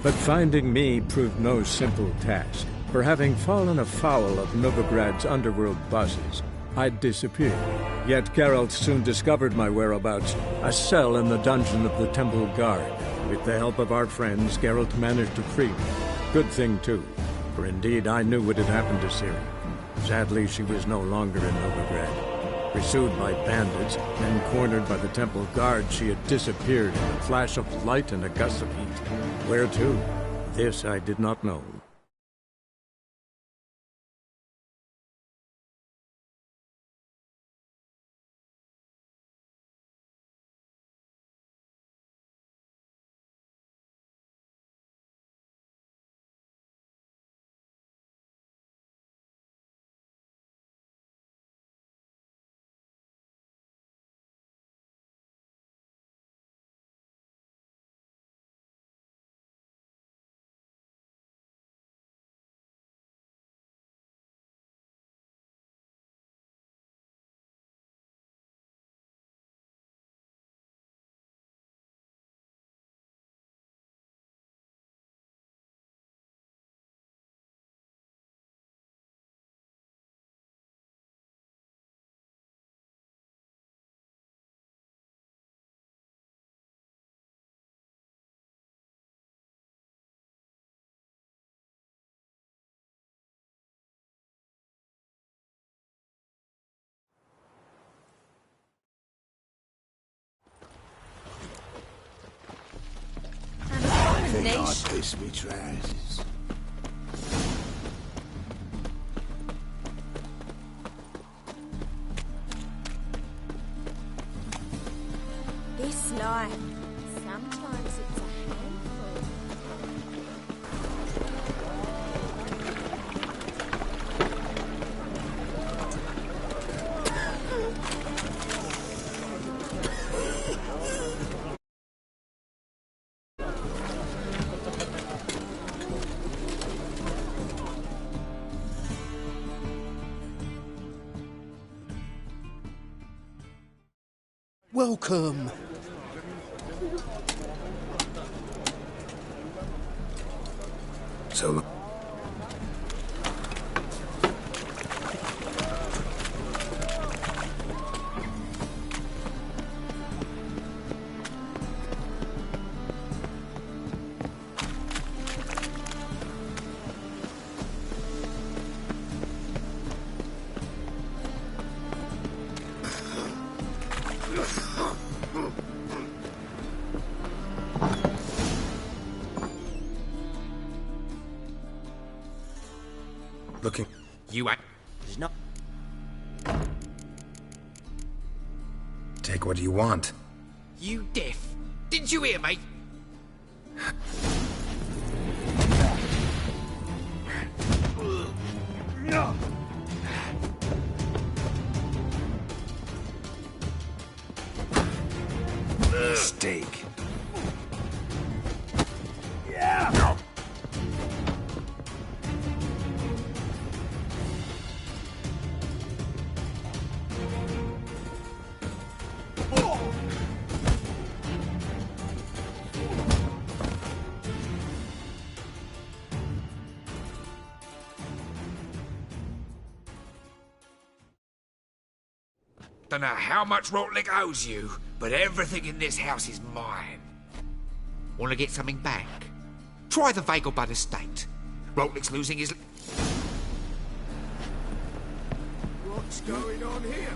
But finding me proved no simple task, for having fallen afoul of Novigrad's underworld bosses, I'd disappeared. Yet Geralt soon discovered my whereabouts, a cell in the dungeon of the Temple Guard. With the help of our friends, Geralt managed to free me. Good thing, too, for indeed I knew what had happened to Ciri. Sadly, she was no longer in Novigrad. Pursued by bandits, then cornered by the Temple Guard, she had disappeared in a flash of light and a gust of heat. Where to? This I did not know. I piss me trousers. This life, sometimes it's a handful. Welcome. So looking. You ain't. There's not. Take what you want. You deaf? Didn't you hear me? Mistake. Don't know how much Rotlick owes you, but everything in this house is mine. Want to get something back? Try the Vegelbud estate. Rotlick's losing his... What's going on here?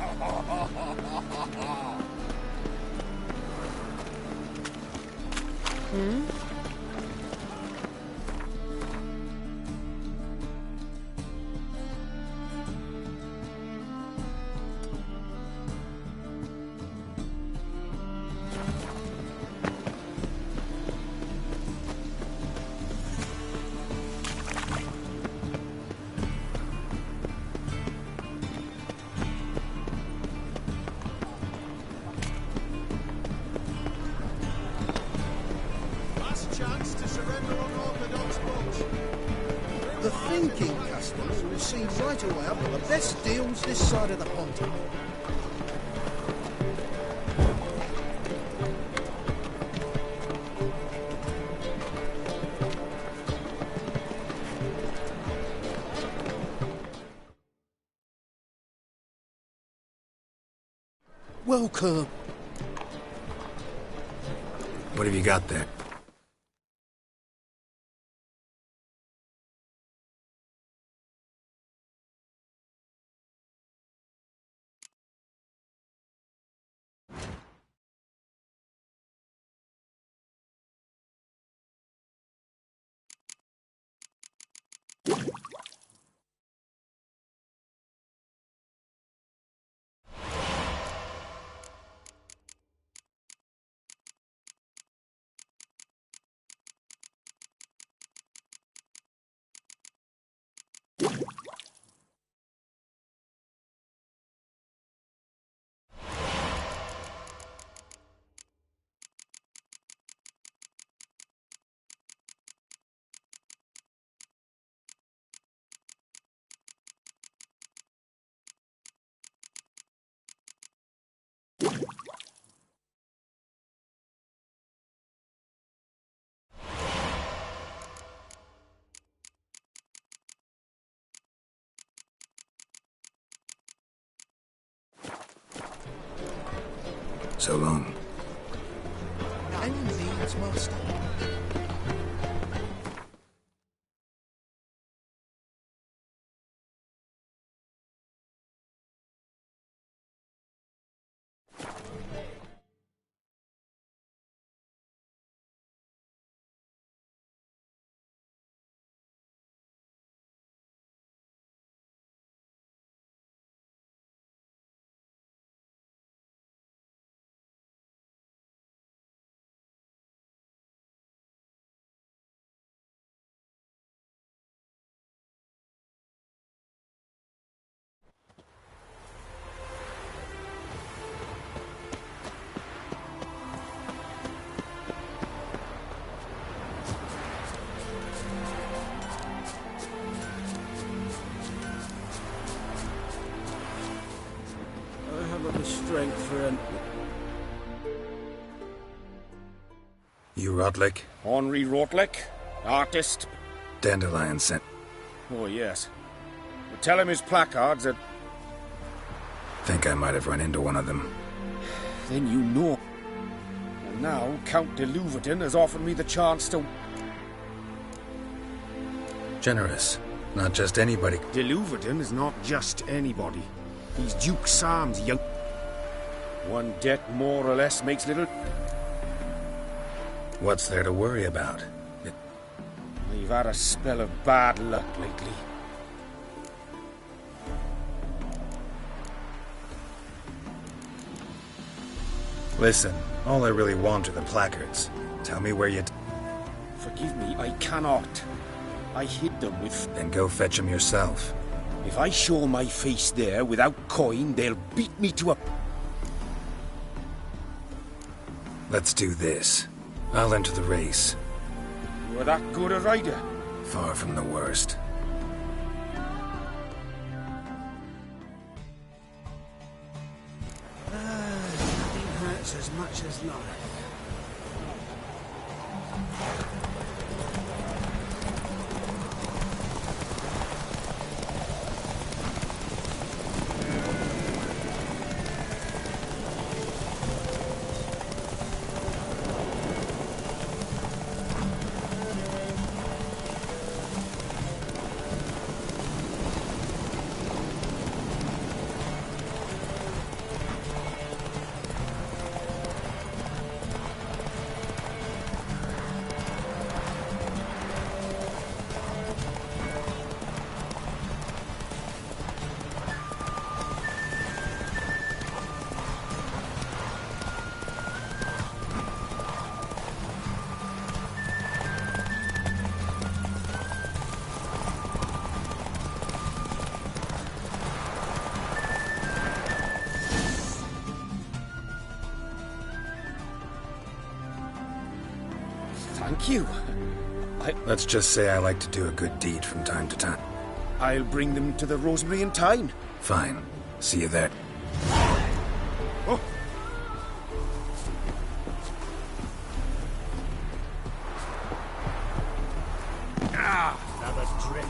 Chance to surrender unorthodox books. The thinking customers will see right away up the best deals this side of the pond. Welcome. What have you got there? So long. Any needs master. I haven't the strength for an... You Rotlick? Henri Rotlick, artist. Dandelion sent. Oh, yes. But tell him his placards that... Think I might have run into one of them. Then you know. And now Count de Louverton has offered me the chance to... Generous. Not just anybody. De Louverton is not just anybody. He's Duke Sam's young... One debt more or less makes little... What's there to worry about? We've had a spell of bad luck lately. Listen, all I really want are the placards. Tell me where you... Forgive me, I cannot. I hid them with... Then go fetch them yourself. If I show my face there without coin, they'll beat me to a... Let's do this. I'll enter the race. You're that good a rider? Far from the worst. Nothing hurts as much as life. Thank you. Let's just say I like to do a good deed from time to time. I'll bring them to the Rosemary in time. Fine. See you there. Oh. Another drink.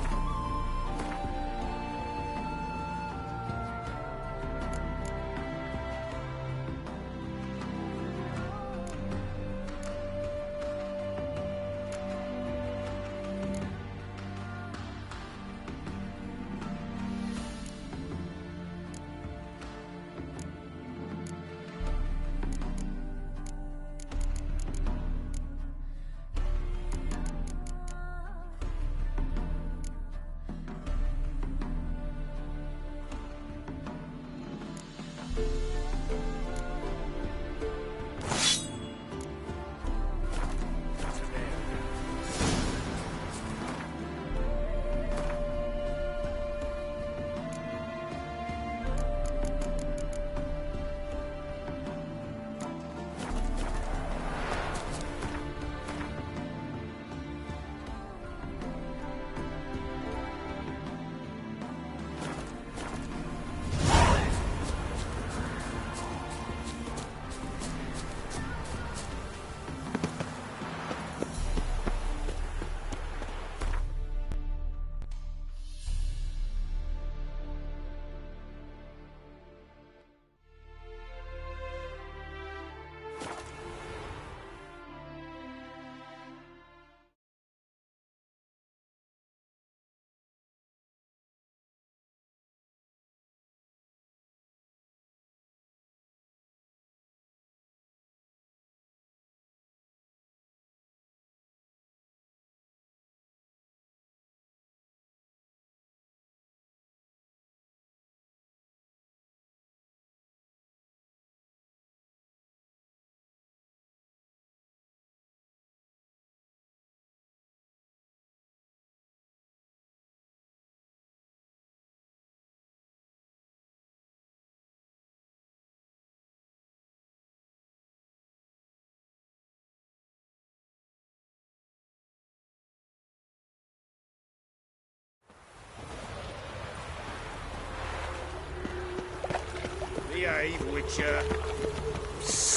behave, Witcher.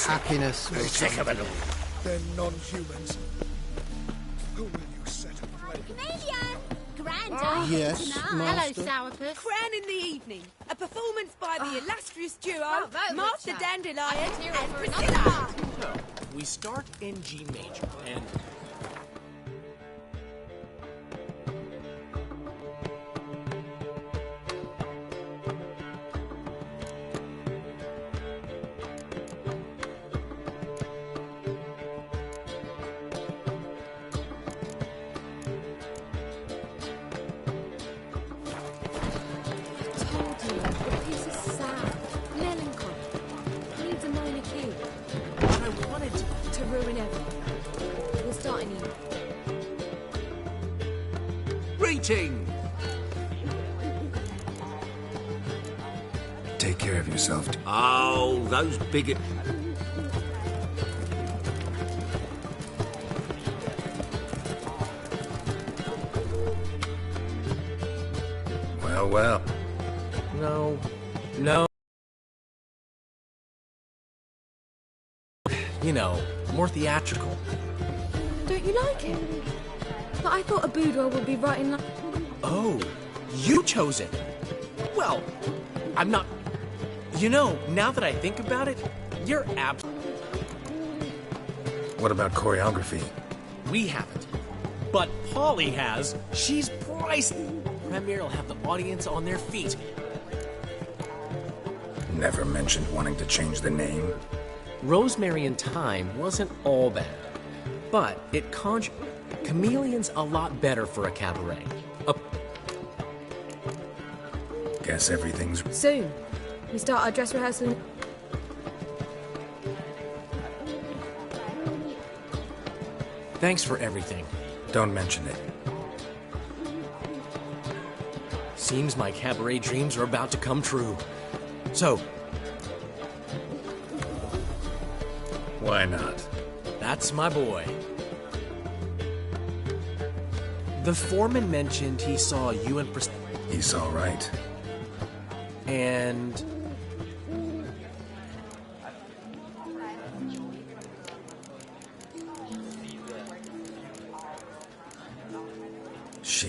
Happiness will Take a come. look. They're non-humans. Who will you set aflame? Chameleon! Grandad! Yes, tonight. Master. Sourpuss. Crown in the evening. A performance by the illustrious duo, bravo, Master Witcher. Dandelion Here and for Priscilla. No, we start in G major, and Told you, the piece is sad, melancholy, needs a minor key but I wanted to ruin everything. We'll start in you. Greeting! Take care of yourself. Oh, those bigot... Well, well. no. You know, more theatrical. Don't you like it? But I thought a boudoir would be right in line. Oh, you chose it. Well, I'm not. You know, now that I think about it, you're What about choreography? We haven't. But Polly has. She's priceless. Premiere will have the audience on their feet. Never mentioned wanting to change the name. Rosemary and Thyme wasn't all bad, but it Chameleon's a lot better for a cabaret. Guess everything's... Soon. We start our dress rehearsal. Thanks for everything. Don't mention it. Seems my cabaret dreams are about to come true. So, Why not? that's my boy. The foreman mentioned he saw you and He's all right. and She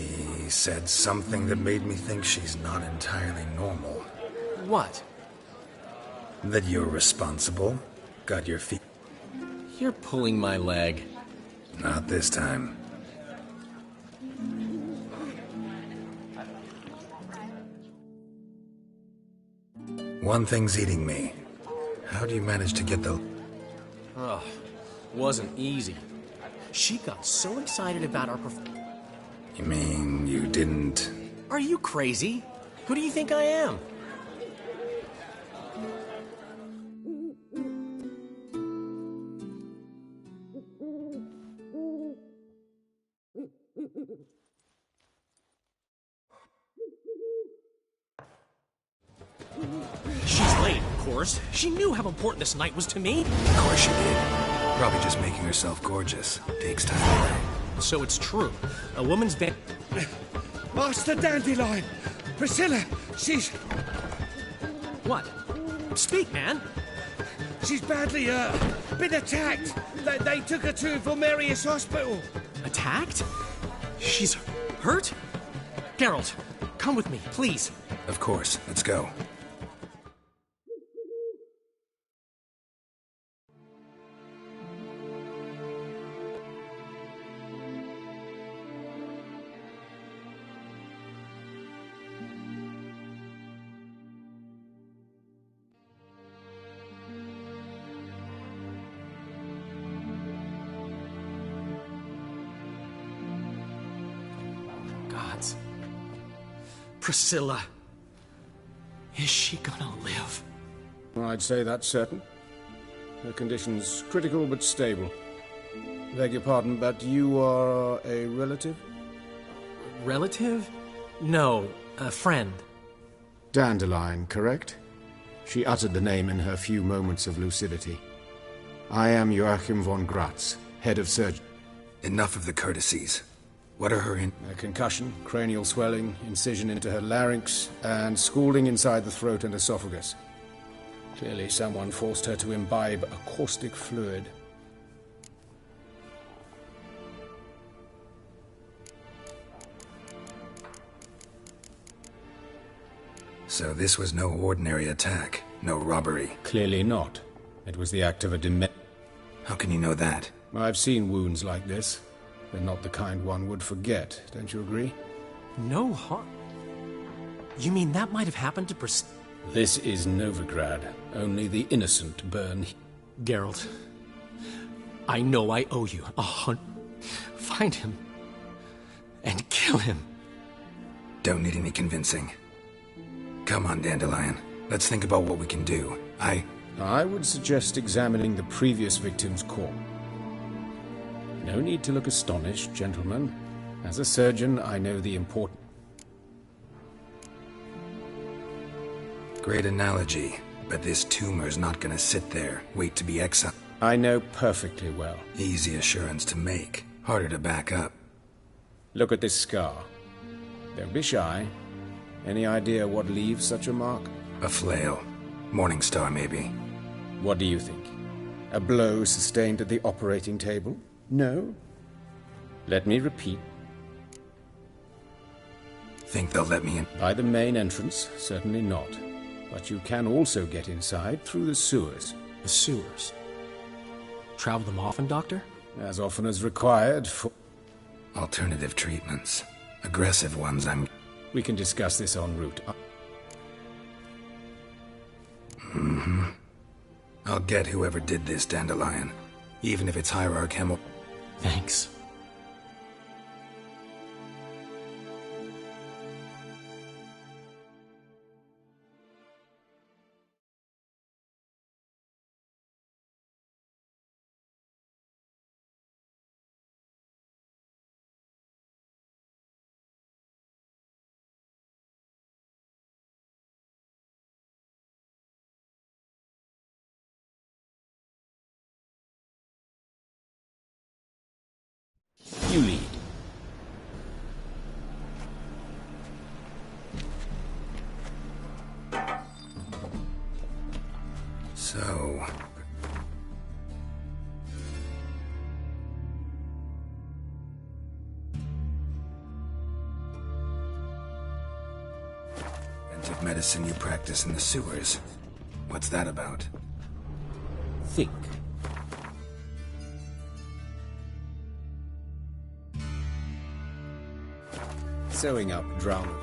said something that made me think she's not entirely normal. what? That you're responsible. Got your feet... You're pulling my leg. Not this time. One thing's eating me. How do you manage to get the... Ugh, wasn't easy. She got so excited about our You mean you didn't... Are you crazy? Who do you think I am? She's late, of course. She knew how important this night was to me. Of course she did. Probably just making herself gorgeous. Takes time away. So it's true. A woman's band. Master Dandelion! Priscilla, she's What? Speak, man. badly been attacked. They took her to Vulmerius Hospital. Attacked? She's hurt? Geralt, come with me, please. Of course. Let's go. Gods. Priscilla. Is she gonna live? I'd say that's certain. Her condition's critical but stable. Beg your pardon, but you are a relative? Relative? No, a friend. Dandelion, correct? She uttered the name in her few moments of lucidity. I am Joachim von Gratz, head of surgery. Enough of the courtesies. What are her in... A concussion, cranial swelling, incision into her larynx, and scalding inside the throat and esophagus. Clearly someone forced her to imbibe a caustic fluid. So this was no ordinary attack, no robbery. Clearly not. It was the act of a How can you know that? I've seen wounds like this. They're not the kind one would forget, don't you agree? No harm? You mean that might have happened to This is Novigrad. Only the innocent burn. Geralt, I know I owe you a hunt. Find him and kill him. Don't need any convincing. Come on, Dandelion. Let's think about what we can do. I would suggest examining the previous victim's corpse. No need to look astonished, gentlemen. As a surgeon, I know the important... Great analogy, but this tumor's not gonna sit there, wait to be exiled. I know perfectly well. Easy assurance to make, harder to back up. Look at this scar. Don't be shy. Any idea what leaves such a mark? A flail. Morningstar, maybe. What do you think? A blow sustained at the operating table? No? Let me repeat. Think they'll let me in? By the main entrance, certainly not. But you can also get inside through the sewers. The sewers? Travel them often, Doctor? As often as required for... Alternative treatments. Aggressive ones, We can discuss this en route. I'll get whoever did this, Dandelion. Even if it's Hierarch Hemel. Thanks. You lead. So... preventive medicine you practice in the sewers. What's that about? Think. Sewing up drowning.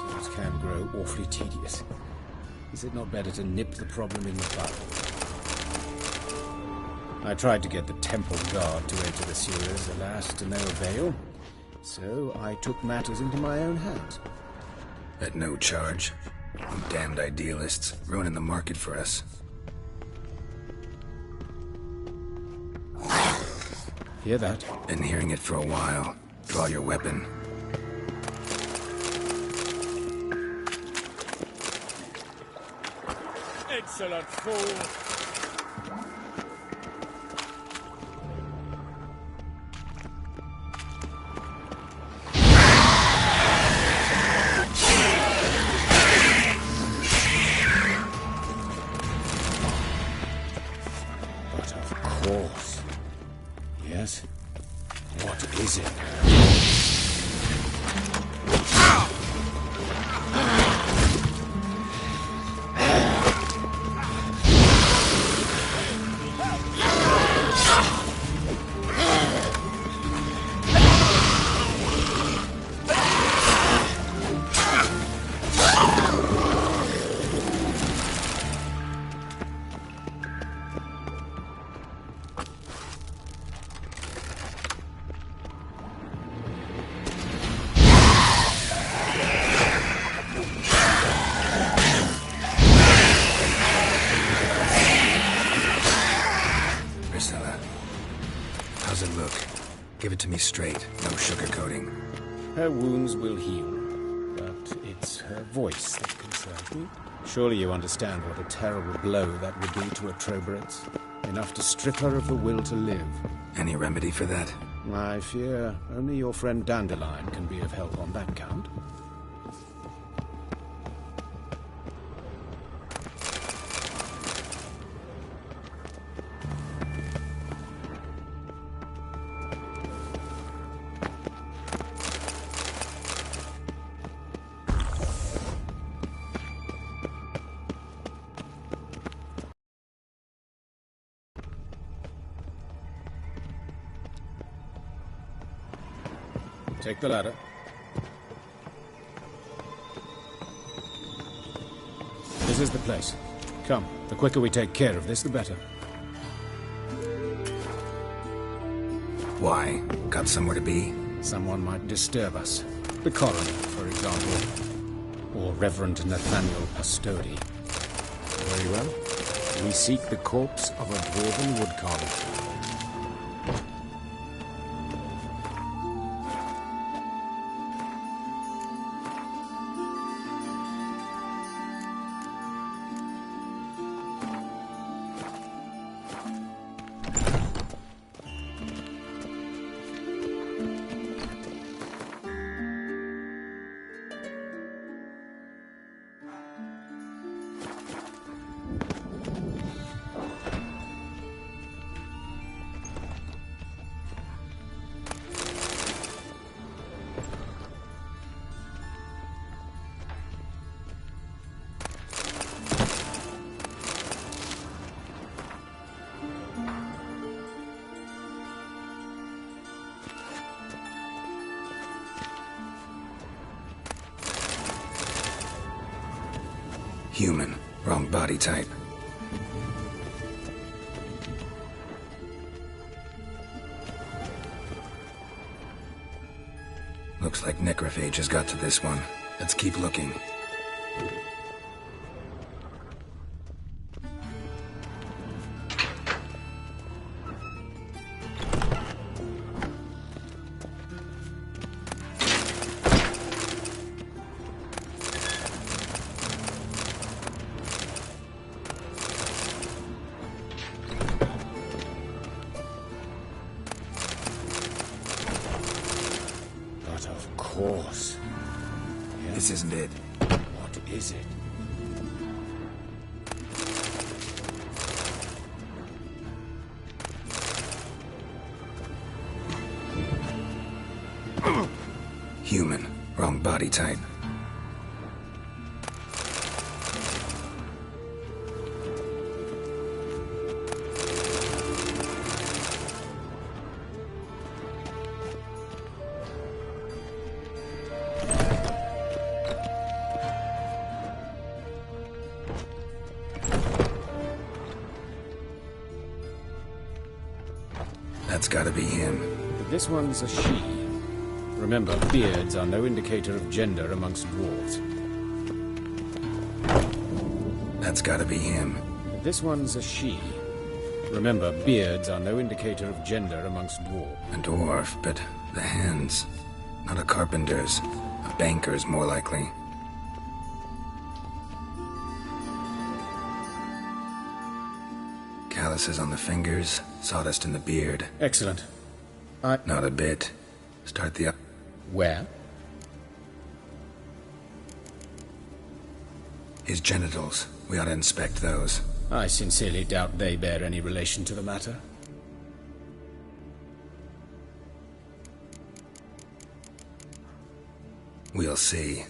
Things can grow awfully tedious. Is it not better to nip the problem in the bud? I tried to get the temple guard to enter the sewers, alas, to no avail. So I took matters into my own hands. At no charge. You damned idealists, ruining the market for us. Hear that? Been hearing it for a while. Draw your weapon. Excellent fool! Yes? What is it? How's it look? Give it to me straight, no sugarcoating. Her wounds will heal, but it's her voice that concerns me. Surely you understand what a terrible blow that would be to a Trobritz. enough to strip her of the will to live. Any remedy for that? I fear only your friend Dandelion can be of help on that count. Take the ladder. This is the place. Come, the quicker we take care of this, the better. Why? Got somewhere to be? Someone might disturb us. The coroner, for example. Or Reverend Nathaniel Pastodi. Very well. We seek the corpse of a dwarven woodcarver. Human. Wrong body type. Looks like necrophage has got to this one. Let's keep looking. This isn't it. What is it? Human. Wrong body type. That's gotta be him. But this one's a she. Remember, beards are no indicator of gender amongst dwarves. That's gotta be him. But this one's a she. Remember, beards are no indicator of gender amongst dwarves. A dwarf, but the hands. Not a carpenter's. A banker's, more likely. Calluses on the fingers, sawdust in the beard. Excellent. Not a bit. Start the... Where? His genitals. We ought to inspect those. I sincerely doubt they bear any relation to the matter. We'll see.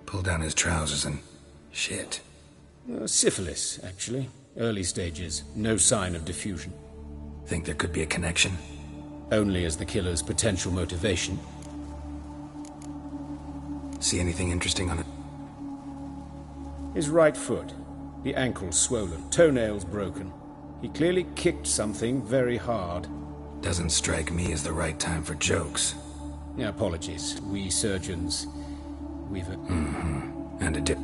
Pull down his trousers and... shit. Syphilis, actually. Early stages. No sign of diffusion. Think there could be a connection? Only as the killer's potential motivation. See anything interesting on it? His right foot. The ankle swollen. Toenails broken. He clearly kicked something very hard. Doesn't strike me as the right time for jokes. Apologies. We surgeons... we've a... And a dip.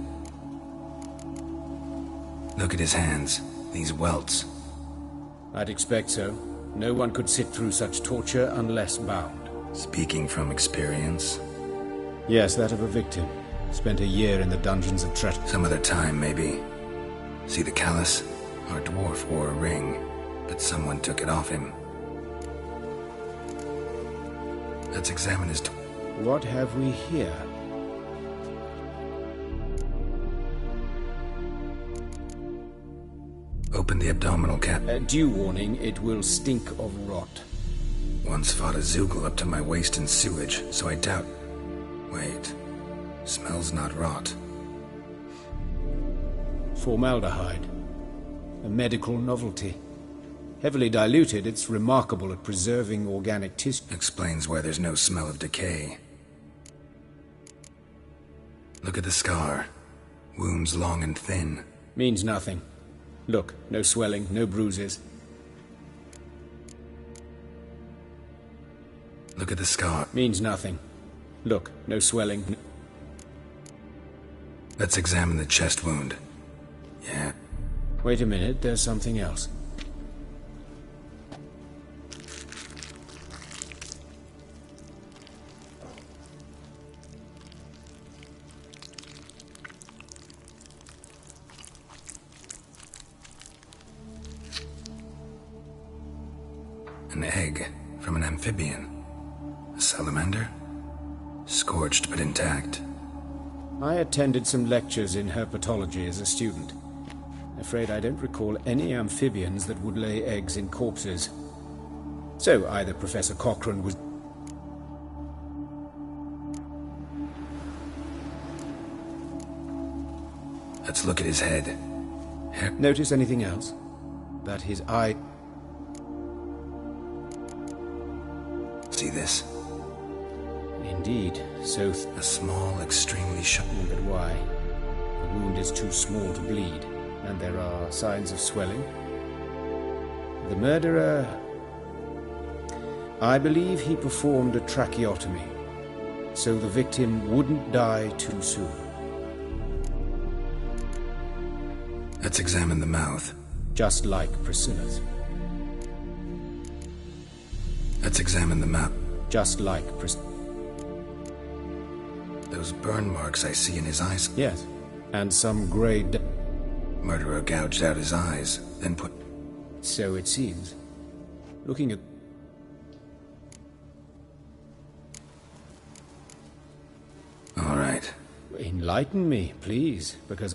Look at his hands. These welts. I'd expect so. No one could sit through such torture unless bound. Speaking from experience? Yes, that of a victim. Spent a year in the dungeons of Tret... Some other time, maybe. See the callus? Our dwarf wore a ring. But someone took it off him. Let's examine his... What have we here? Open the abdominal cap. Due warning, it will stink of rot. Once fought a Zoogle up to my waist in sewage, so I doubt... Wait. Smells not rot. Formaldehyde. A medical novelty. Heavily diluted, it's remarkable at preserving organic tissue. Explains why there's no smell of decay. Look at the scar. Wounds long and thin. Means nothing. Look, no swelling, no bruises. Look at the scar. Means nothing. Look, no swelling. Let's examine the chest wound. Yeah. Wait a minute, there's something else. An egg from an amphibian. A salamander? Scorched but intact. I attended some lectures in herpetology as a student. Afraid I don't recall any amphibians that would lay eggs in corpses. So either Professor Cochrane was... Let's look at his head. Notice anything else? That his eye... See this? Indeed, so... A small, extremely sharp... But why? The wound is too small to bleed, and there are signs of swelling. The murderer... I believe he performed a tracheotomy, so the victim wouldn't die too soon. Let's examine the mouth. Just like Priscilla's. Let's examine the mouth. Just like Priscilla. Those burn marks I see in his eyes. Yes, and some grey... Murderer gouged out his eyes, then put... So it seems. Looking at... All right. Enlighten me, please, because...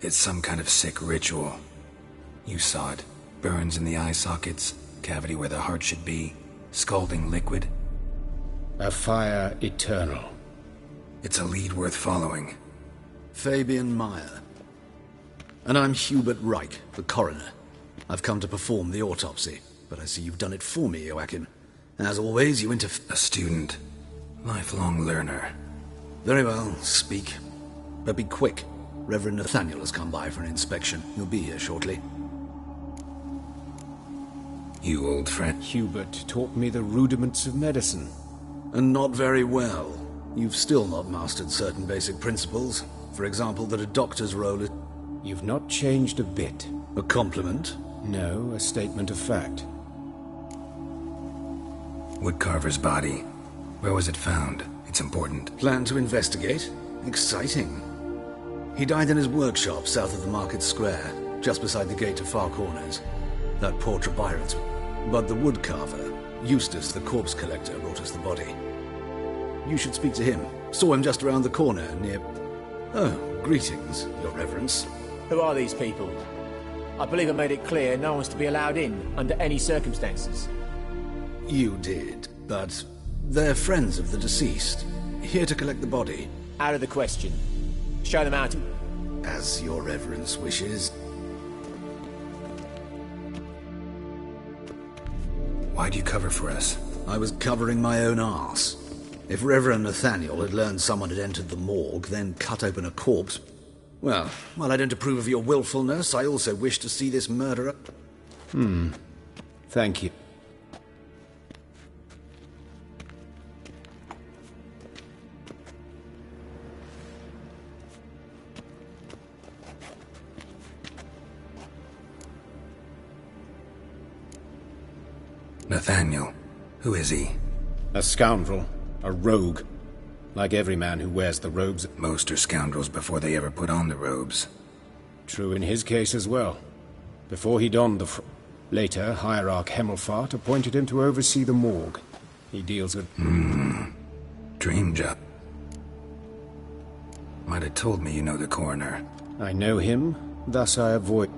It's some kind of sick ritual. You saw it. Burns in the eye sockets, cavity where the heart should be, scalding liquid. A fire eternal. It's a lead worth following. Fabian Meyer. And I'm Hubert Reich, the coroner. I've come to perform the autopsy, but I see you've done it for me, Joachim. As always, you A student. Lifelong learner. Very well, speak. But be quick. Reverend Nathaniel has come by for an inspection. He'll be here shortly. You old friend. Hubert taught me the rudiments of medicine. And not very well. You've still not mastered certain basic principles. For example, that a doctor's role is... You've not changed a bit. A compliment? No, a statement of fact. Woodcarver's body. Where was it found? It's important. Plan to investigate? Exciting. He died in his workshop south of the market square, just beside the gate to Far Corners. That poor Trebyron's. But the woodcarver, Eustace the corpse collector, brought us the body. You should speak to him. Saw him just around the corner near... Oh, greetings, Your Reverence. Who are these people? I believe I made it clear no one's to be allowed in under any circumstances. You did, but they're friends of the deceased. Here to collect the body. Out of the question. Show them out. As Your Reverence wishes. Why'd you cover for us? I was covering my own arse. If Reverend Nathaniel had learned someone had entered the morgue, then cut open a corpse... Well, while I don't approve of your willfulness, I also wish to see this murderer... Thank you. Nathaniel. Who is he? A scoundrel. A rogue. Like every man who wears the robes. Most are scoundrels before they ever put on the robes. True in his case as well. Before he donned the Later, Hierarch Hemmelfart appointed him to oversee the morgue. He deals with... Dream job. Might have told me you know the coroner. I know him, thus I avoid...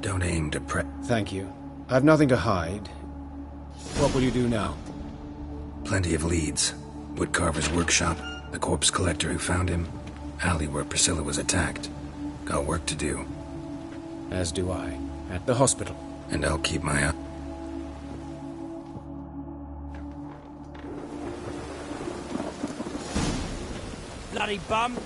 Don't aim to Thank you. I've nothing to hide. What will you do now? Plenty of leads. Woodcarver's workshop, the corpse collector who found him, alley where Priscilla was attacked. Got work to do. As do I. At the hospital. And I'll keep my eye... Bloody bum!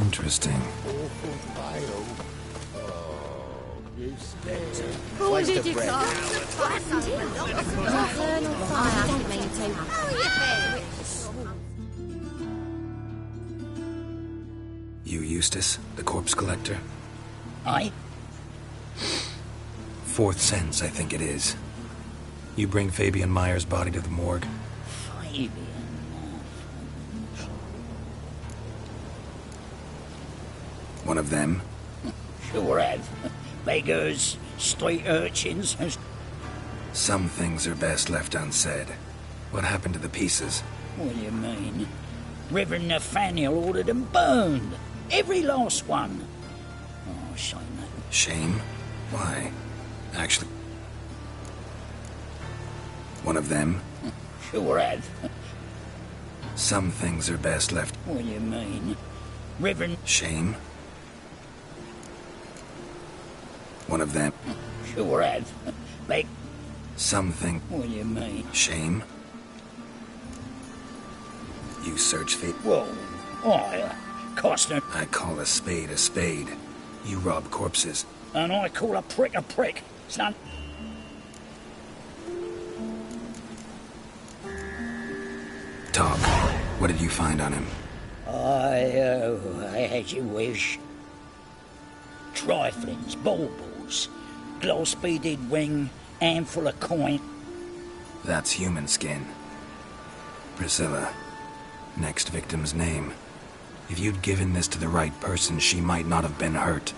Interesting. Who did you call? I don't mean to. You Eustace, the corpse collector? Aye? Fourth Sense, I think it is. You bring Fabian Meyer's body to the morgue? Fabian? One of them? Sure have. Beggars, street urchins... Some things are best left unsaid. What happened to the pieces? What do you mean? Reverend Nathaniel ordered them burned. Every last one. Oh, shame that. Shame? Why? Actually... One of them? Sure have. Some things are best left... What do you mean? Reverend... Shame? One of them? Sure have. Something... What do you mean? Shame? You search for... Whoa. I... Costner... I call a spade a spade. You rob corpses. And I call a prick a prick. Son... Talk. What did you find on him? As you wish. Triflings, baubles, gloss-beaded ring, handful of coin. That's human skin. Priscilla. Next victim's name. If you'd given this to the right person, she might not have been hurt.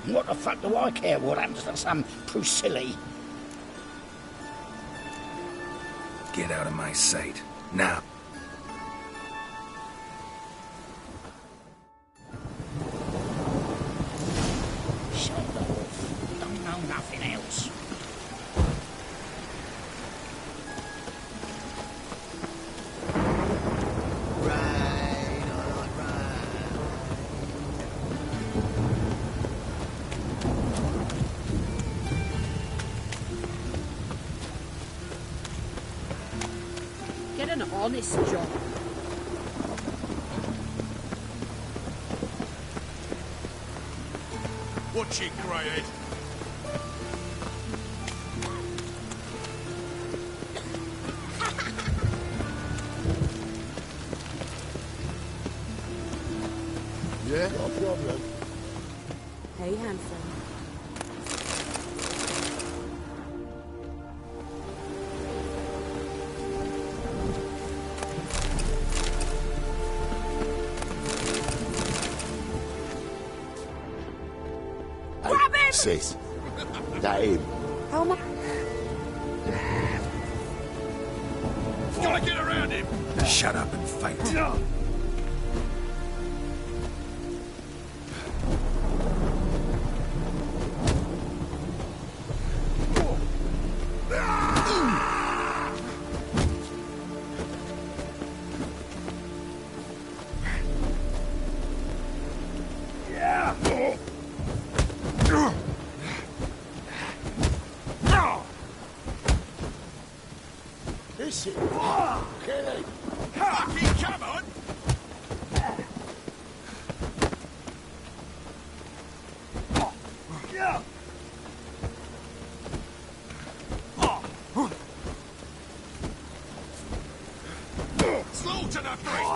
What the fuck do I care what happens to some Priscilla? Get out of my sight. Now. Shut off. Don't know nothing else. Get an honest job. Watch it, Greyhead. Yeah? No problem. Hey, handsome. Grab him! Sis. That him. How much? Gotta get around him! Shut up and fight. Listen. Kill him. Fucking come on! Slaughter the thing!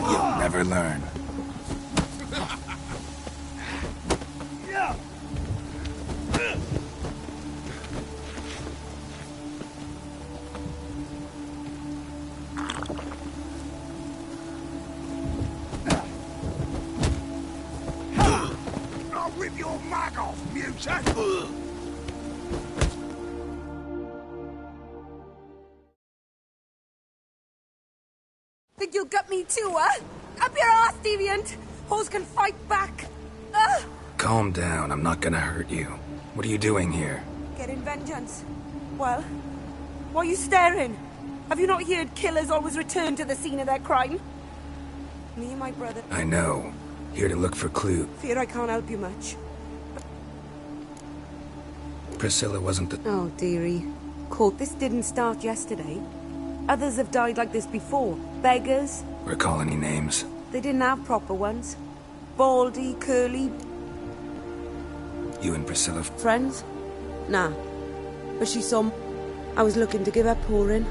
You'll never learn. I'll rip your mug off, mutant! Think you'll gut me too, huh? Up your ass, deviant! Hoes can fight back! Calm down, I'm not gonna hurt you. What are you doing here? Getting vengeance. Well, why are you staring? Have you not heard killers always return to the scene of their crime? Me and my brother... I know. Here to look for clue. Fear I can't help you much. Priscilla wasn't the... Oh, dearie. Court, this didn't start yesterday. Others have died like this before. Beggars. Recall any names? They didn't have proper ones. Baldy, Curly. You and Priscilla... Friends? Nah. But she saw... I was looking to give up pouring.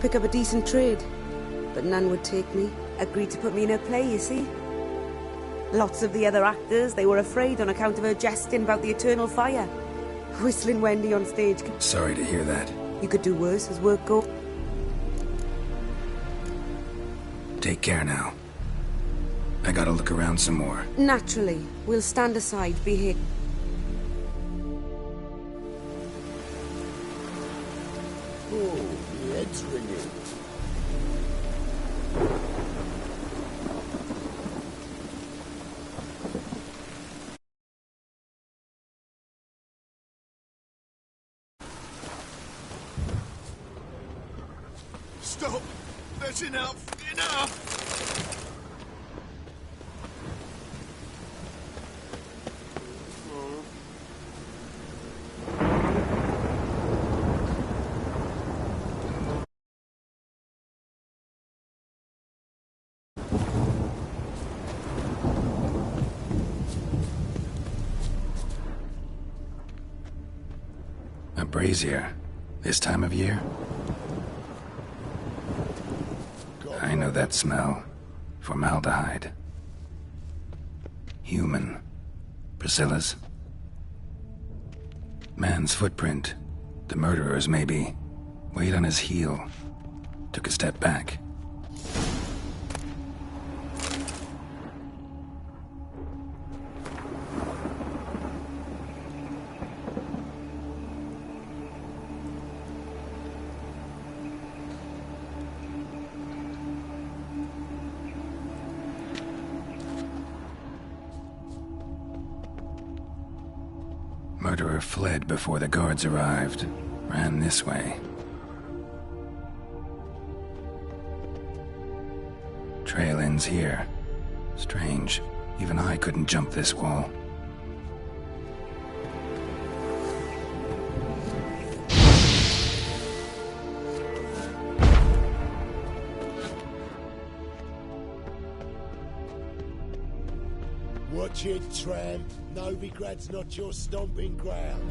Pick up a decent trade. But none would take me. Agreed to put me in her play, you see. Lots of the other actors, they were afraid on account of her jesting about the eternal fire. Whistling Wendy on stage. Sorry to hear that. You could do worse as work go. Take care now. I gotta look around some more. Naturally. We'll stand aside, be here. Oh, the head's ringing. Stop! That's enough! Enough! A brazier. This time of year? I know that smell. Formaldehyde. Human. Priscilla's. Man's footprint. The murderer's, maybe. Weighed on his heel. Took a step back. Murderer fled before the guards arrived. Ran this way. Trail ends here. Strange. Even I couldn't jump this wall. Watch it, tramp. Novigrad's not your stomping ground.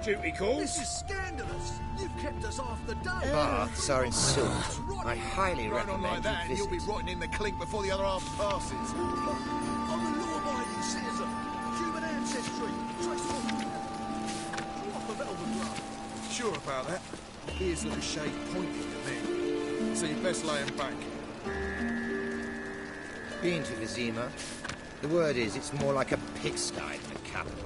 Duty calls? This is scandalous. You've kept us off the day. Baths are in Sult. I highly Run on like recommend that, you and you'll visit. be rotting in the clink before the other half passes. I'm a law-abiding citizen. Human ancestry. Traceable. Draw off a velvet glove. Sure about that? Here's the shade pointing at me. So you best lay him back. Been to Vizima. The word is it's more like a pigsty than the capital.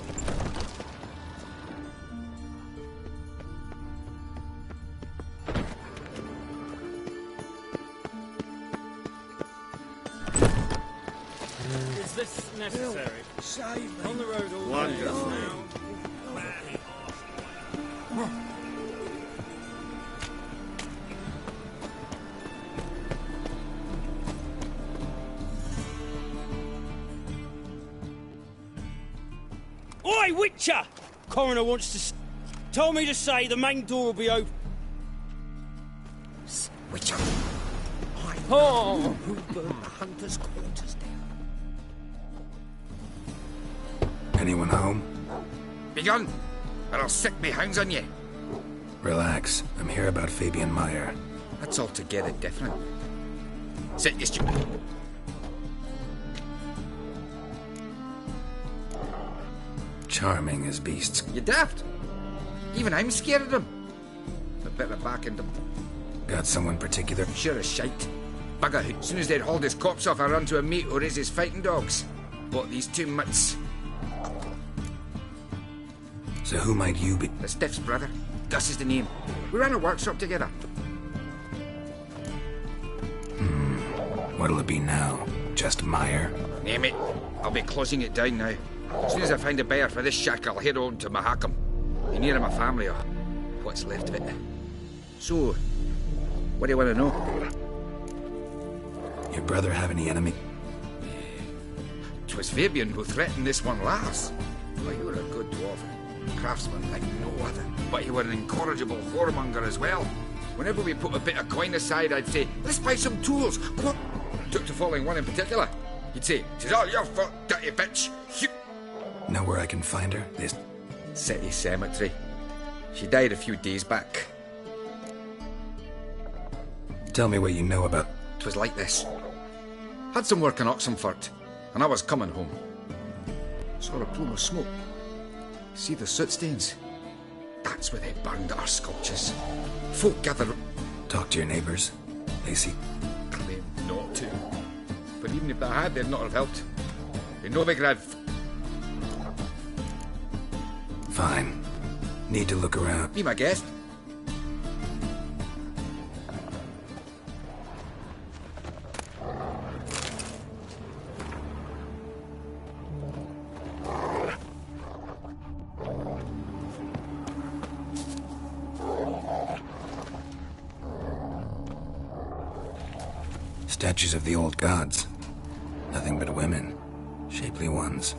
Is this necessary? Save me. On the road all One day just now. Oi, Witcher! Coroner wants to... told me to say the main door will be open. Witcher! Oh! Who burned the hunter's quarters down? Anyone home? Begone, or I'll set me hounds on you. Relax. I'm here about Fabian Meyer. That's altogether different. Sit, you stupid. Charming as beasts. You daft. Even I'm scared of them. But better back into them. Got someone particular? Sure as shite. Bugger, as soon as they'd hauled his corpse off, I run to a meet or raise his fighting dogs. Bought these 2 mutts. So who might you be? The Stiff's brother. Gus is the name. We ran a workshop together. What'll it be now? Just Meyer? Name it. I'll be closing it down now. As soon as I find a buyer for this shack, I'll head on to Mahakam. Be near my family, or what's left of it. So, what do you want to know? Your brother have any enemy? 'Twas Fabian who threatened this one last. Well, you were a good dwarf. Craftsman like no other. But you were an incorrigible whoremonger as well. Whenever we put a bit of coin aside, I'd say, let's buy some tools. What? Took to following one in particular. He'd say, 'tis all your fault, dirty bitch. Know where I can find her? This City Cemetery. She died a few days back. Tell me what you know about... 'Twas like this. Had some work in Oxenfurt, and I was coming home. Saw a plume of smoke. See the soot stains? That's where they burned our sculptures. Folk gathered... Talk to your neighbours, Lacey. Claimed not to. But even if they had, they'd not have helped. In Novigrad... Fine. Need to look around. Be my guest. Statues of the old gods. Nothing but women. Shapely ones.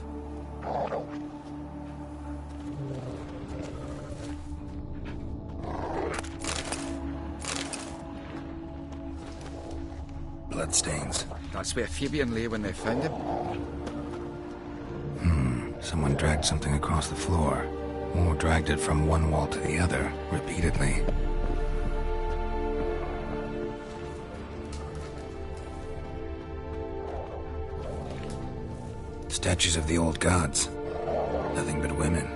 Bloodstains. That's where Fabian lay when they found him. Someone dragged something across the floor. Or dragged it from one wall to the other, repeatedly. Statues of the old gods. Nothing but women.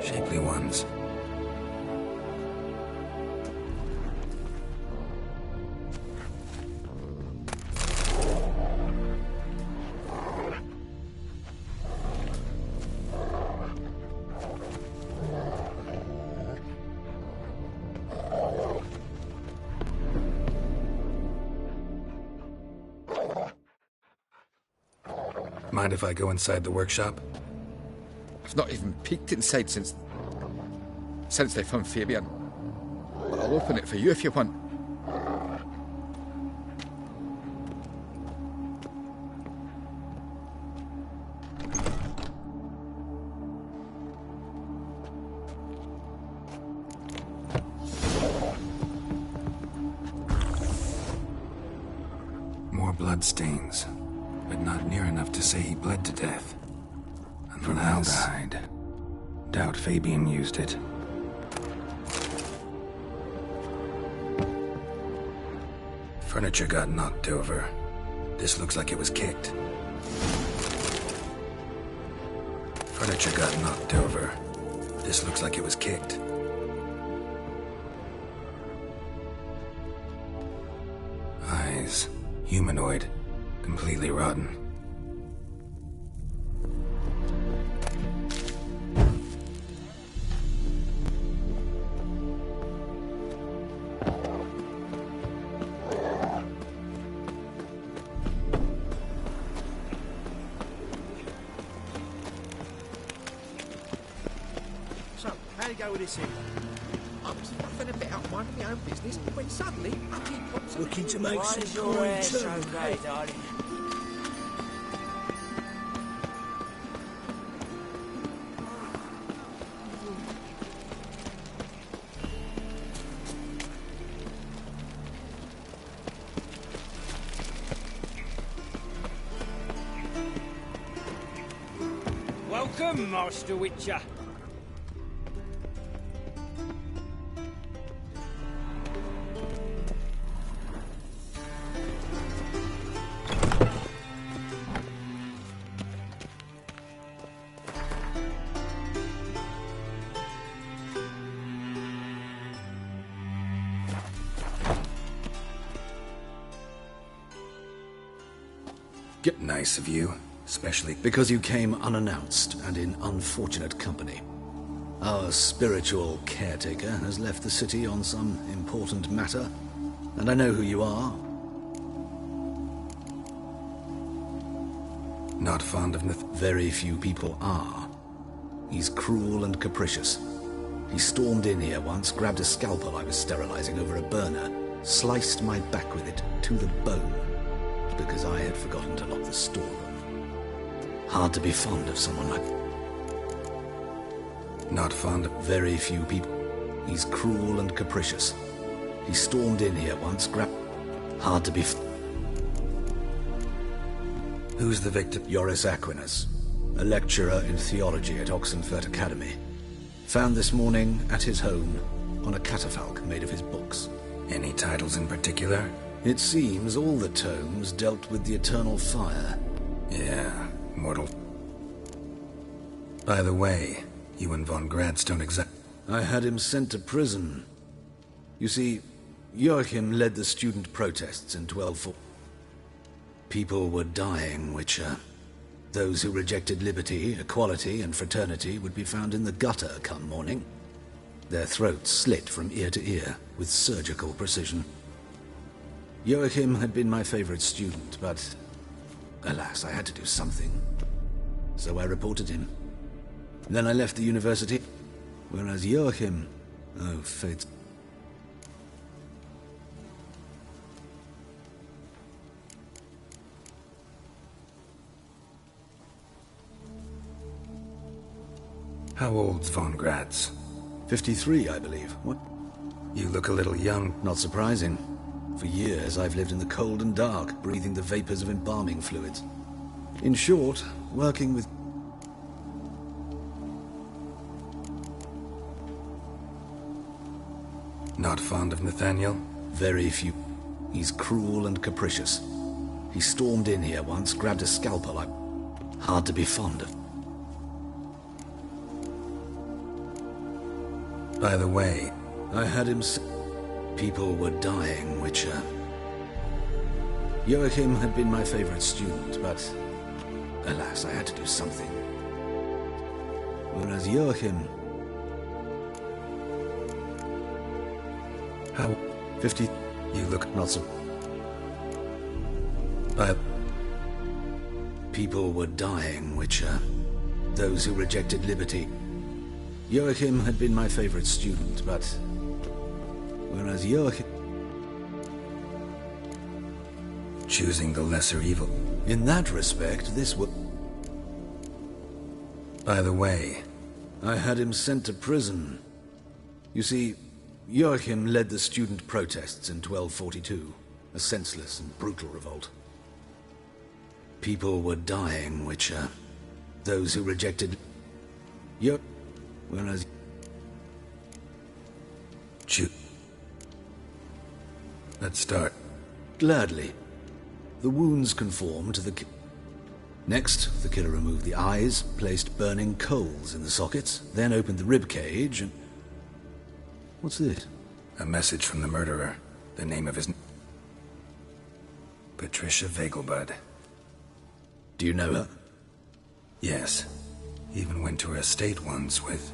Shapely ones. Mind if I go inside the workshop? I've not even peeked inside since they found Fabian. But I'll open it for you if you want. More bloodstains. But not near enough to say he bled to death. Formaldehyde. Doubt Fabian used it. Furniture got knocked over. This looks like it was kicked. Furniture got knocked over. This looks like it was kicked. eyes. Humanoid. Completely rotten. So, how do you go with this here? I was ruffing a bit up minding my own business when suddenly up he pops up. Looking to make Why some is your coin hair too, so grey, eh? darling? Welcome, Master Witcher. Nice of you, especially because you came unannounced and in unfortunate company. Our spiritual caretaker has left the city on some important matter, and I know who you are. Not fond of Very few people are. He's cruel and capricious. He stormed in here once, grabbed a scalpel I was sterilizing over a burner, sliced my back with it to the bone, because I had forgotten to lock the storeroom. Hard to be fond of someone like... Not fond of... Very few people. He's cruel and capricious. He stormed in here once, grabbed... Hard to be... Who's the victim? Joris Aquinas, a lecturer in theology at Oxenfurt Academy. Found this morning at his home on a catafalque made of his books. Any titles in particular? It seems all the tomes dealt with the eternal fire. Yeah, mortal. By the way, you and von Gratz don't I had him sent to prison. You see, Joachim led the student protests in 1240. People were dying, Witcher. Those who rejected liberty, equality, and fraternity would be found in the gutter come morning. Their throats slit from ear to ear with surgical precision. Joachim had been my favorite student, but alas, I had to do something. So I reported him. Then I left the university, whereas Joachim... Oh, fate. How old's von Gratz? 53, I believe. What? You look a little young. Not surprising. For years, I've lived in the cold and dark, breathing the vapors of embalming fluids. In short, working with... Not fond of Nathaniel? Very few. He's cruel and capricious. He stormed in here once, grabbed a scalpel. Hard to be fond of. By the way, I had him... People were dying, Witcher. Joachim had been my favorite student, but alas, I had to do something. Whereas Joachim... How? 50... You look... Not so... People were dying, Witcher. Those who rejected liberty. Joachim had been my favorite student, but... Whereas Joachim... Choosing the lesser evil. In that respect, this was... By the way, I had him sent to prison. You see, Joachim led the student protests in 1242, a senseless and brutal revolt. People were dying, Witcher. Those who rejected... Whereas... Let's start. Gladly. The wounds conform to the... Next, the killer removed the eyes, placed burning coals in the sockets, then opened the rib cage and... What's this? A message from the murderer. The name of his... Patricia Vegelbud. Do you know her? Yes. Even went to her estate once with...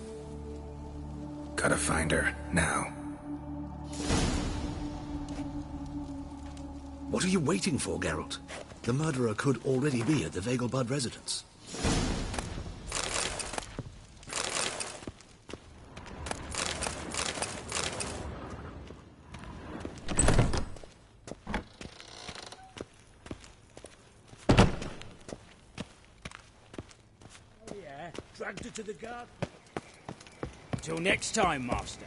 Gotta find her, now. What are you waiting for, Geralt? The murderer could already be at the Vegelbud residence. Dragged her to the guard. Till next time, Master.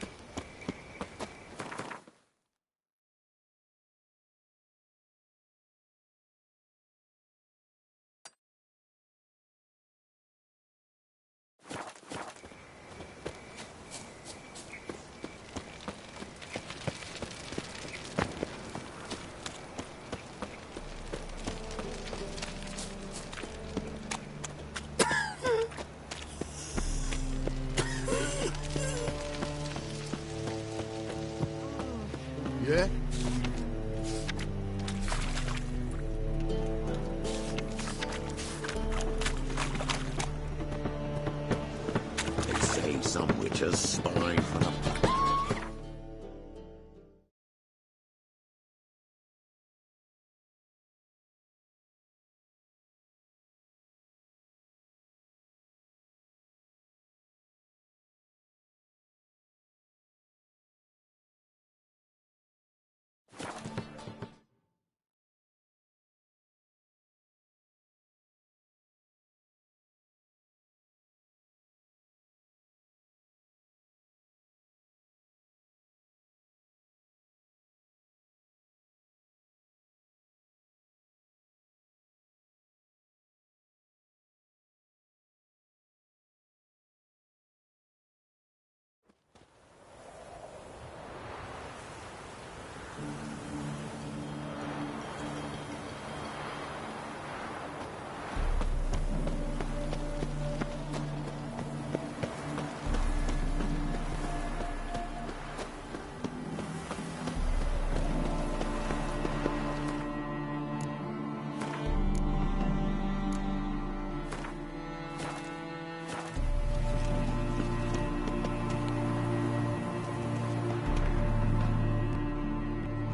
Yeah? They say some witches spy for the...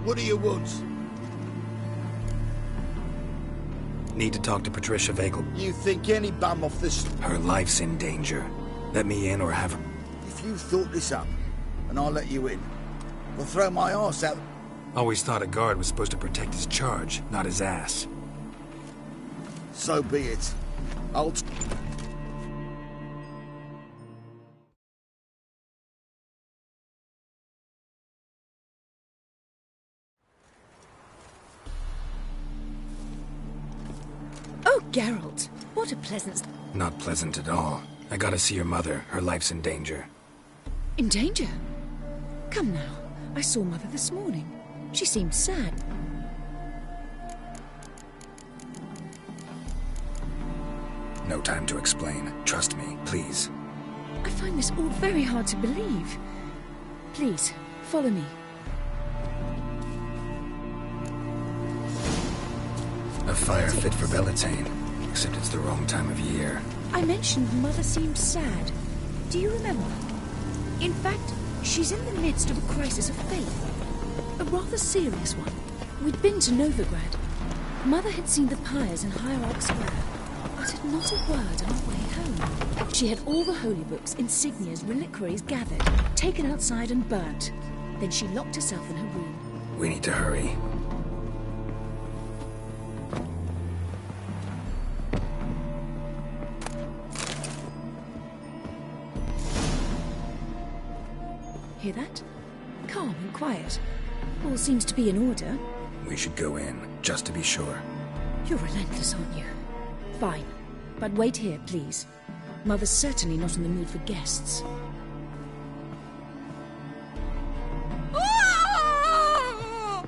What do you want? Need to talk to Patricia Vegel. You think any bum off this... Her life's in danger. Let me in or have her... If you thought this up, and I'll let you in, I'll throw my arse out... Always thought a guard was supposed to protect his charge, not his ass. So be it. I'll... Oh, Geralt, what a pleasant... Not pleasant at all. I gotta see your mother. Her life's in danger. In danger? Come now, I saw Mother this morning. She seemed sad. No time to explain. Trust me, please. I find this all very hard to believe. Please, follow me. A fire fit for Bellatane, except it's the wrong time of year. I mentioned Mother seemed sad. Do you remember? In fact, she's in the midst of a crisis of faith. A rather serious one. We'd been to Novigrad. Mother had seen the pyres in Hierarch Square, uttered not a word on her way home. She had all the holy books, insignias, reliquaries gathered, taken outside and burnt. Then she locked herself in her room. We need to hurry. Hear that? Calm and quiet. All seems to be in order. We should go in, just to be sure. You're relentless, aren't you? Fine. But wait here, please. Mother's certainly not in the mood for guests. Oh!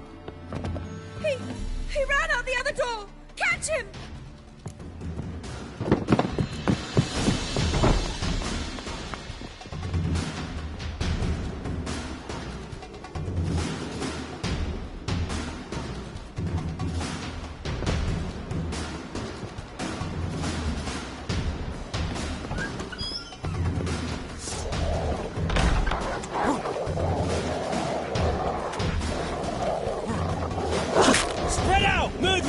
He ran out the other door! Catch him!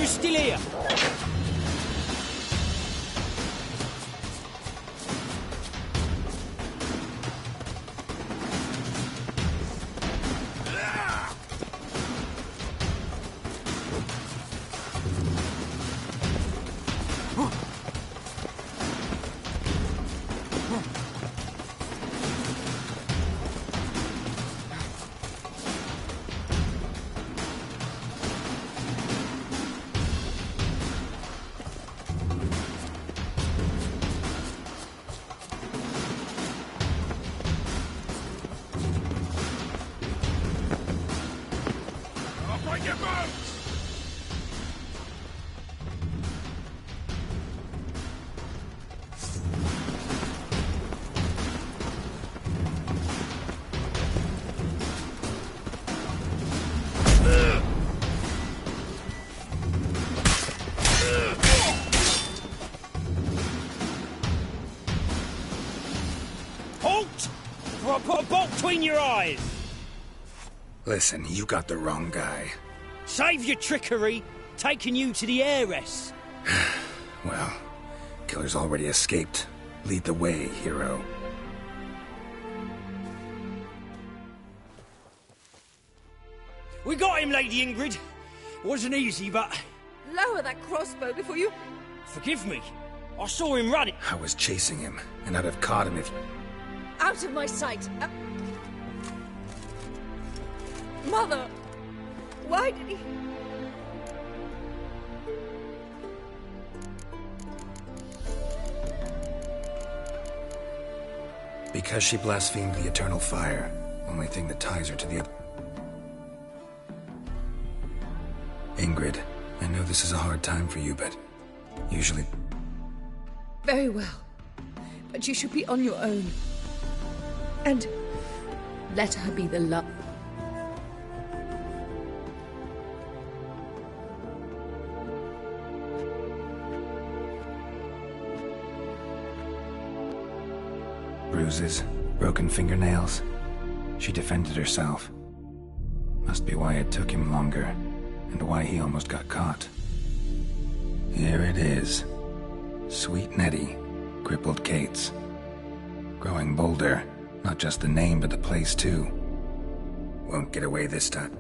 Ingra's still here. Halt! Or I'll put a bolt between your eyes. Listen, you got the wrong guy. Save your trickery, taking you to the heiress. Well, killer's already escaped. Lead the way, hero. We got him, Lady Ingrid. Wasn't easy, but... Lower that crossbow before you... Forgive me. I saw him running. I was chasing him, and I'd have caught him if... Out of my sight. Mother! Why did he... Because she blasphemed the eternal fire. Only thing that ties her to the... Ingrid, I know this is a hard time for you, but... usually... Very well. But you should be on your own. And... let her be the love. Bruises, broken fingernails. She defended herself. Must be why it took him longer, and why he almost got caught. Here it is. Sweet Nettie, crippled Kate's. Growing bolder, not just the name but the place too. Won't get away this time.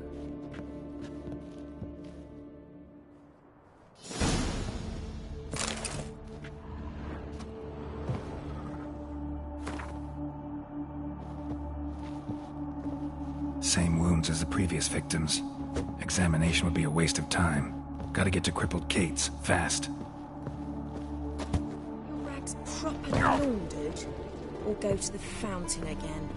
Same wounds as the previous victims. Examination would be a waste of time. Gotta get to crippled Kate's, fast. Your rags properly laundered, or go to the fountain again.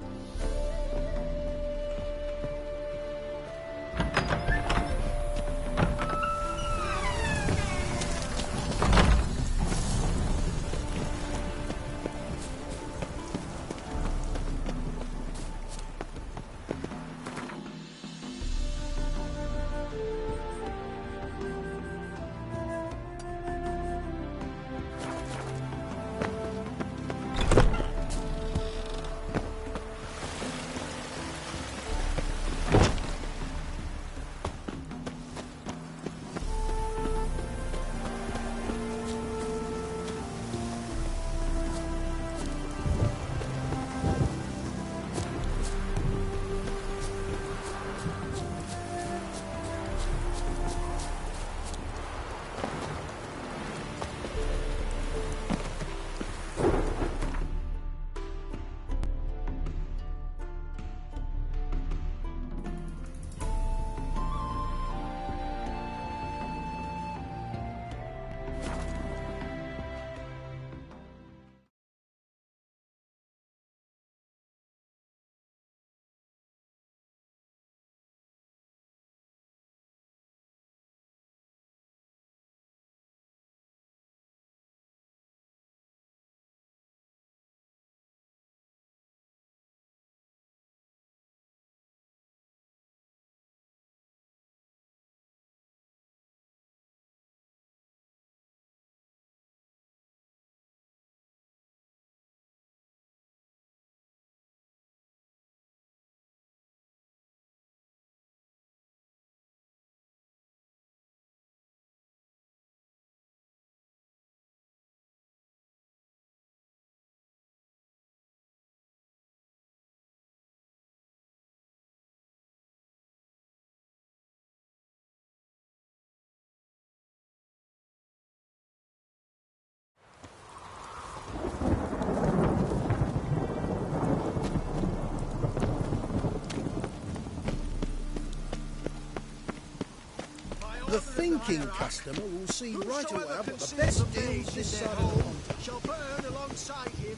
The thinking customer will see right away I've got the best deals this side of the pond. Shall burn alongside him.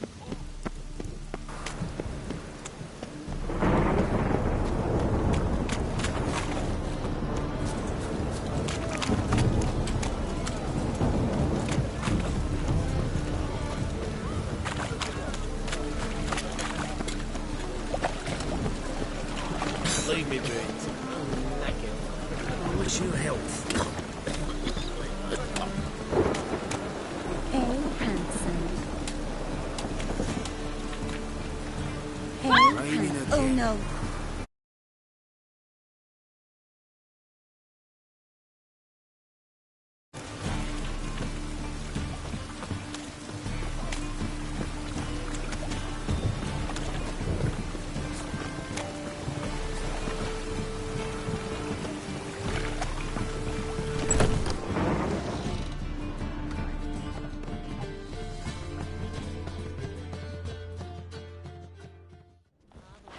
Leave me, Brent. Thank you. Wish you health. Hey, handsome. Hey, handsome. Oh no.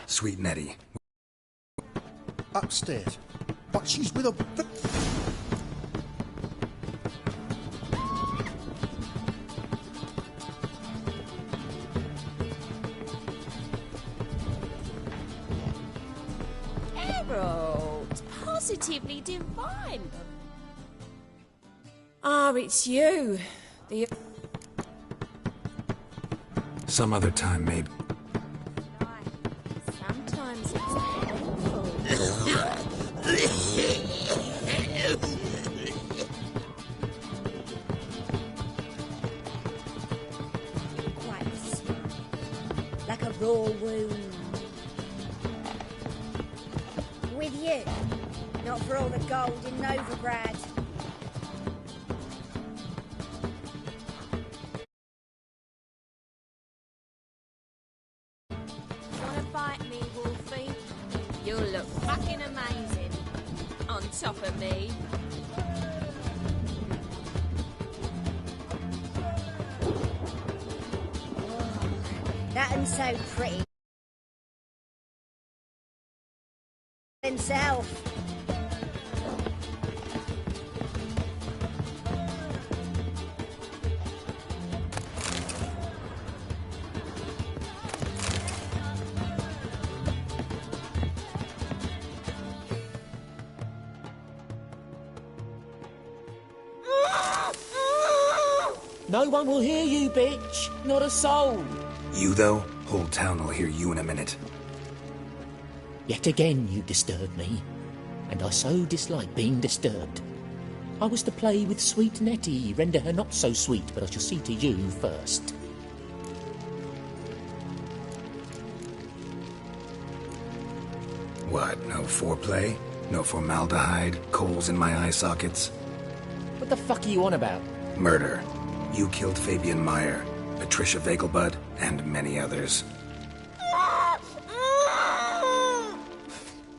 Sweet Nettie. Upstairs. But she's with a... Harold, positively divine. Ah, it's you. Some other time, maybe. Sometimes it's painful. Quite like a raw wound. With you, not for all the gold in Novigrad. Wanna bite me, Wolfie? You'll look fucking amazing on top of me. That one's so pretty. Himself. No one will hear you, bitch. Not a soul. You, though? Whole town will hear you in a minute. Yet again you disturb me, and I so dislike being disturbed. I was to play with sweet Nettie, render her not so sweet, but I shall see to you first. What, no foreplay? No formaldehyde? Coals in my eye sockets? What the fuck are you on about? Murder. You killed Fabian Meyer, Patricia Vegelbud, and many others.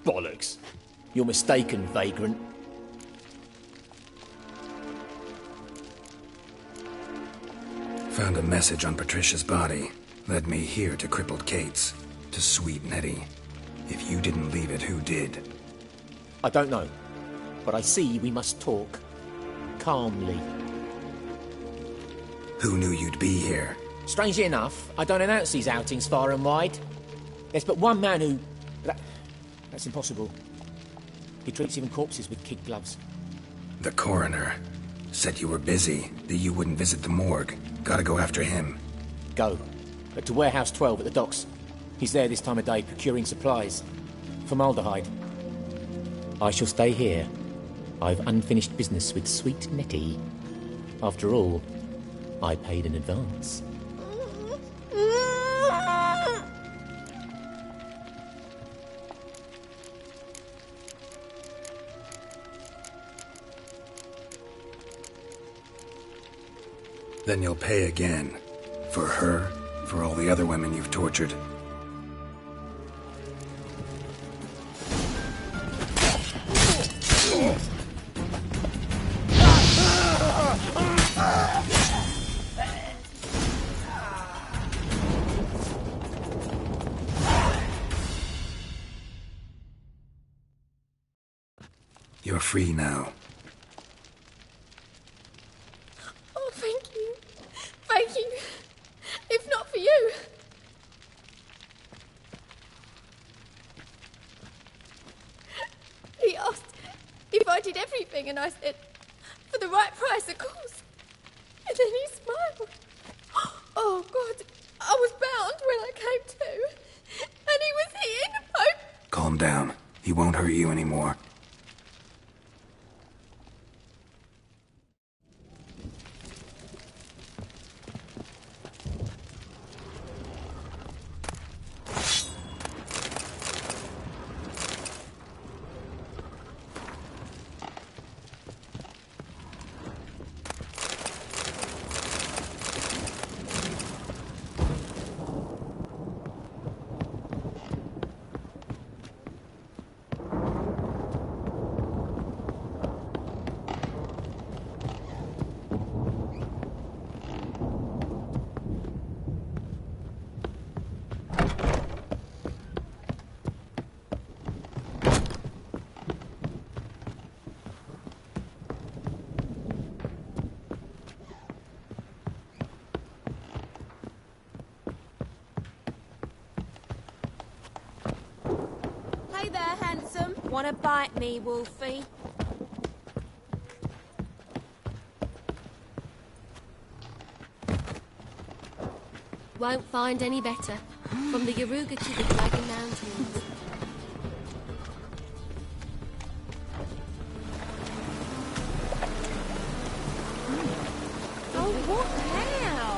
Bollocks. You're mistaken, vagrant. Found a message on Patricia's body. Led me here to crippled Kate's. To sweet Nettie. If you didn't leave it, who did? I don't know, but I see we must talk. Calmly. Who knew you'd be here? Strangely enough, I don't announce these outings far and wide. There's but one man who... That's impossible. He treats even corpses with kid gloves. The coroner. Said you were busy, that you wouldn't visit the morgue. Gotta go after him. Go. But to Warehouse 12 at the docks. He's there this time of day procuring supplies. Formaldehyde. I shall stay here. I've unfinished business with sweet Nettie. After all, I paid in advance. Then you'll pay again. For her, for all the other women you've tortured. You're free now. I did everything, and I said, for the right price, of course. And then he smiled. Oh, God, I was bound when I came to. And he was here. Oh. Calm down. He won't hurt you anymore. Hey there, handsome. Wanna bite me, Wolfie? Won't find any better. From the Yaruga to the Dragon Mountains. Oh, what now?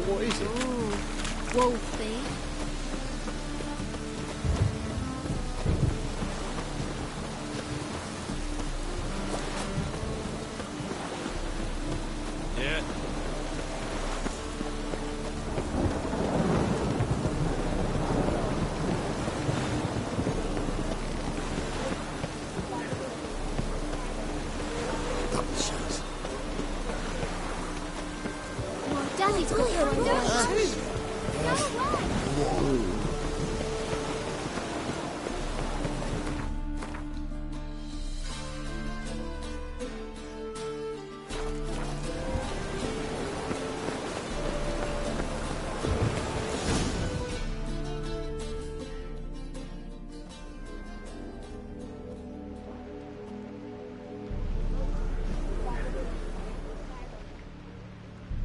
What is it? Ooh, Wolfie. Yeah. Daddy's got her on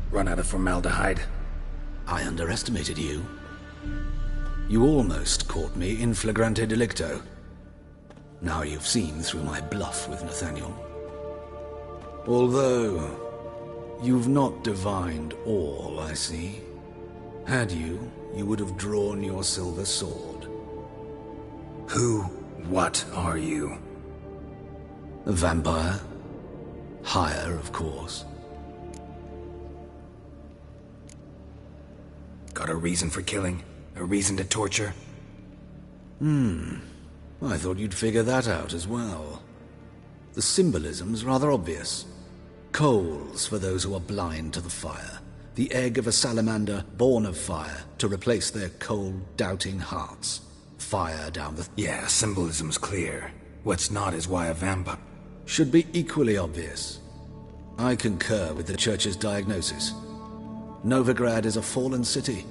Run out of formaldehyde. I underestimated you. You almost caught me in flagrante delicto. Now you've seen through my bluff with Nathaniel. Although, you've not divined all, I see. Had you, you would have drawn your silver sword. What are you? A vampire. Higher, of course. Got a reason for killing? A reason to torture? I thought you'd figure that out as well. The symbolism's rather obvious. Coals for those who are blind to the fire. The egg of a salamander born of fire to replace their cold, doubting hearts. Fire down the... Yeah, symbolism's clear. What's not is why a vampire... Should be equally obvious. I concur with the Church's diagnosis. Novigrad is a fallen city.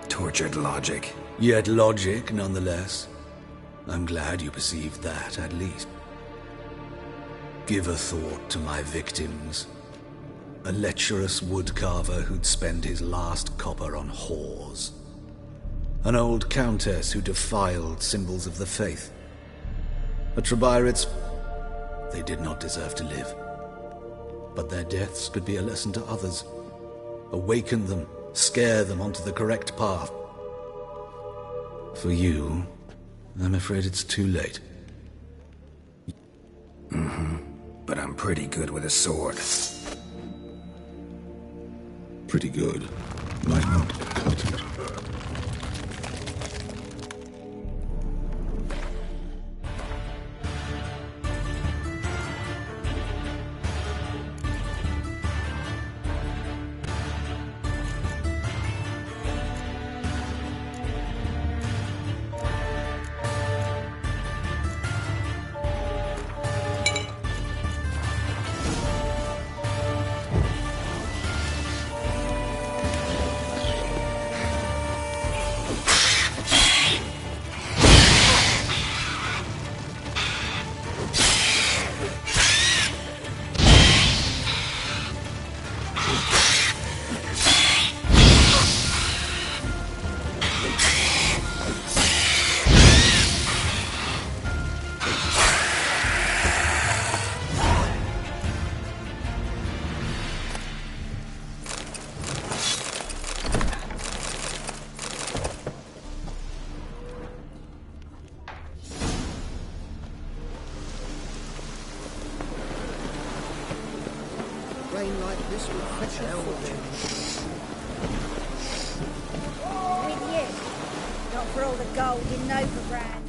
Tortured logic. Yet logic, nonetheless. I'm glad you perceived that, at least. Give a thought to my victims. A lecherous woodcarver who'd spend his last copper on whores. An old countess who defiled symbols of the faith. A Trebirates, they did not deserve to live. But their deaths could be a lesson to others. Awaken them, scare them onto the correct path. For you, I'm afraid it's too late. But I'm pretty good with a sword. Pretty good. Might not cut it. train like this would fetch a fortune. With you. Not for all the gold in Novigrad.